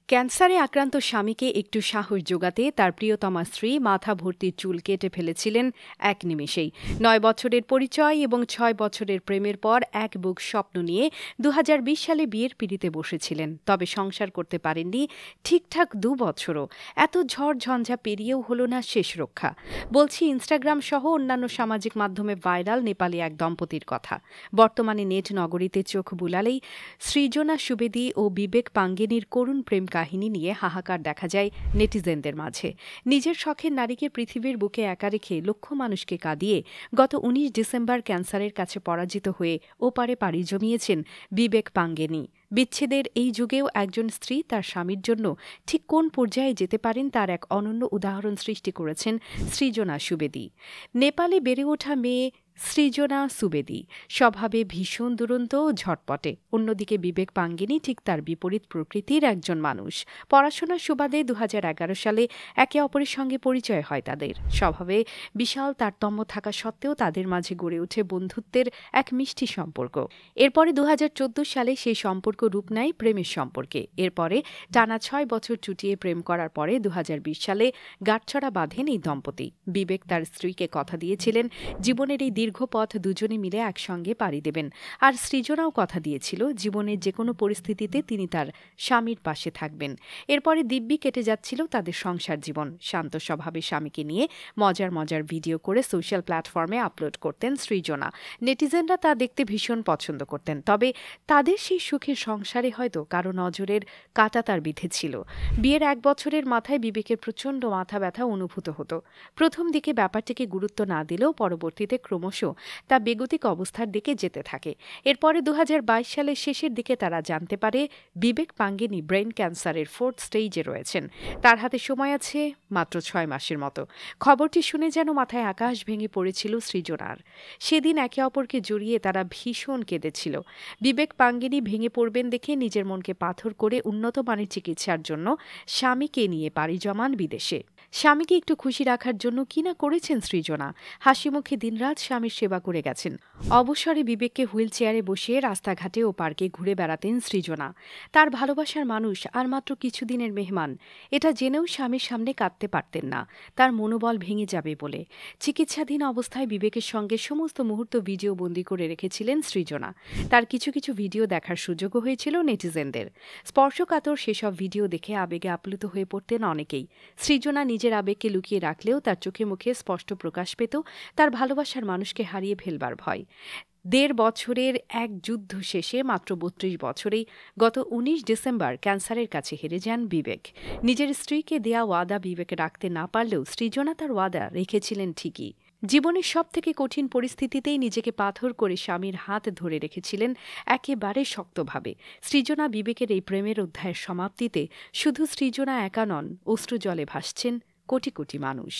ক্যান্সারে আক্রান্ত স্বামীকে একটু সাহস জোগাতে তার প্রিয়তমা স্ত্রী মাথা ভর্তি চুল কেটে ফেলেছিলেন এক নিমেষেই। ৯ বছরের পরিচয় এবং ৬ বছরের প্রেমের পর এক বুক স্বপ্ন নিয়ে ২০২০ সালে বিয়ের পিঁড়িতে বসেছিলেন। তবে সংসার করতে পারেননি ঠিকঠাক ২ বছরও। এত ঝড় ঝঞ্ঝা পেরিয়েও হল না শেষ রক্ষা। বলছি ইনস্টাগ্রাম সহ অন্যান্য সামাজিক মাধ্যমে ভাইরাল নেপালি এক দম্পতির কথা। বর্তমানে নেট নগরীতে চোখ বুলালেই সৃজনা সুবেদী ও বিবেক পাঙ্গেনির করুণ প্রেম কাহিনী নিয়ে হাহাকার দেখা যায় নেটিজেনদের মাঝে। নিজের শখের নারীকে পৃথিবীর বুকে একা রেখে লক্ষ মানুষকে কাঁদিয়ে গত ১৯ ডিসেম্বর ক্যান্সারের কাছে পরাজিত হয়ে ওপারে পাড়ি জমিয়েছেন বিবেক পাঙ্গেনি। বিচ্ছেদের এই যুগেও একজন স্ত্রী তার স্বামীর জন্য ঠিক কোন পর্যায়ে যেতে পারেন তার এক অনন্য উদাহরণ সৃষ্টি করেছেন সৃজনা সুবেদী। নেপালে বেড়ে ওঠা মেয়ে সৃজনা সুবেদী স্বভাবে ভীষণ দুরন্ত ও ঝটপটে। অন্যদিকে বিবেক পাঙ্গেনি ঠিক তার বিপরীত প্রকৃতির একজন মানুষ। পড়াশোনার সুবাদে ২০১১ সালে একে অপরের সঙ্গে পরিচয় হয় তাদের। স্বভাবে বিশাল তারতম্য থাকা সত্ত্বেও তাদের মাঝে গড়ে ওঠে বন্ধুত্বের এক মিষ্টি সম্পর্ক। এরপরে ২০১৪ সালে সেই সম্পর্ক রূপ নেয় প্রেমের সম্পর্কে। এরপরে টানা ৬ বছর চুটিয়ে প্রেম করার পরে ২০২০ সালে গাঁটছড়া বাঁধেন এই দম্পতি। বিবেক তার স্ত্রীকে কথা দিয়েছিলেন জীবনের এই দীর্ঘ পথ দুজনে মিলে একসঙ্গে পাড়ি দেবেন। আর সৃজনাও কথা দিয়েছিল জীবনের যে কোনো পরিস্থিতিতে তিনি তার স্বামীর পাশে থাকবেন। এরপরে দিব্যি কেটে যাচ্ছিল তাদের সংসার জীবন। শান্ত স্বভাবে স্বামীকে নিয়ে মজার মজার ভিডিও করে সোশ্যাল প্ল্যাটফর্মে আপলোড করতেন সৃজনা। নেটিজেনরা তা দেখতে ভীষণ পছন্দ করতেন। তবে তাদের সেই সুখের সংসারে হয়তো কারো নজরের কাঁটা তার বিঁধেছিল। বিয়ের ১ বছরের মাথায় বিবেকের প্রচণ্ড মাথা ব্যথা অনুভূত হতো। প্রথম দিকে ব্যাপারটিকে গুরুত্ব না দিলেও পরবর্তীতে ক্রমশ তা বেগতিক অবস্থার দিকে যেতে থাকে। এরপরে ২০২২ সালের শেষের দিকে তারা জানতে পারে বিবেক পাঙ্গেনি ব্রেন ক্যান্সারের 4th স্টেজে রয়েছেন। তার হাতে সময় আছে মাত্র ৬ মাসের মতো। খবরটি শুনে যেন মাথায় আকাশ ভেঙে পড়েছিল সৃজনার। সেদিন একে অপরকে জড়িয়ে তারা ভীষণ কেঁদেছিল। বিবেক পাঙ্গেনি ভেঙে পড়বেন দেখে নিজের মনকে পাথর করে উন্নত মানের চিকিৎসার জন্য স্বামীকে নিয়ে পাড়ি জমান বিদেশে। স্বামীকে একটু খুশি রাখার জন্য কিনা করেছেন সৃজনা। হাসিমুখে দিনরাত স্বামীর সেবা করে গেছেন। অবসরে বিবেককে হুইল চেয়ারে বসিয়ে রাস্তাঘাটে ও পার্কে ঘুরে বেড়াতেন সৃজনা। তার ভালোবাসার মানুষ আর মাত্র কিছুদিনের মেহমান, এটা জেনেও স্বামীর সামনে কাঁদতে পারতেন না, তার মনোবল ভেঙে যাবে বলে। চিকিৎসাধীন অবস্থায় বিবেকের সঙ্গে সমস্ত মুহূর্ত ভিডিও বন্দী করে রেখেছিলেন সৃজনা। তার কিছু কিছু ভিডিও দেখার সুযোগও হয়েছিল নেটিজেনদের। স্পর্শকাতর সেসব ভিডিও দেখে আবেগে আপ্লুত হয়ে পড়তেন অনেকেই। সৃজনা নিজের আবেগকে লুকিয়ে রাখলেও তার চোখে মুখে স্পষ্ট প্রকাশ পেত তার ভালোবাসার মানুষকে হারিয়ে ফেলবার ভয়। ১.৫ বছরের এক যুদ্ধ শেষে মাত্র ৩২ বছরেই গত ১৯ ডিসেম্বর ক্যান্সারের কাছে হেরে যান বিবেক। নিজের স্ত্রীকে দেয়া ওয়াদা বিবেক রাখতে না পারলেও সৃজনা তার ওয়াদা রেখেছিলেন ঠিকই। জীবনের সবথেকে কঠিন পরিস্থিতিতেই নিজেকে পাথর করে স্বামীর হাত ধরে রেখেছিলেন একেবারে শক্তভাবে। সৃজনা বিবেকের এই প্রেমের অধ্যায়ের সমাপ্তিতে শুধু সৃজনা একা নন, অশ্রুজলে ভাসছেন কোটি কোটি মানুষ।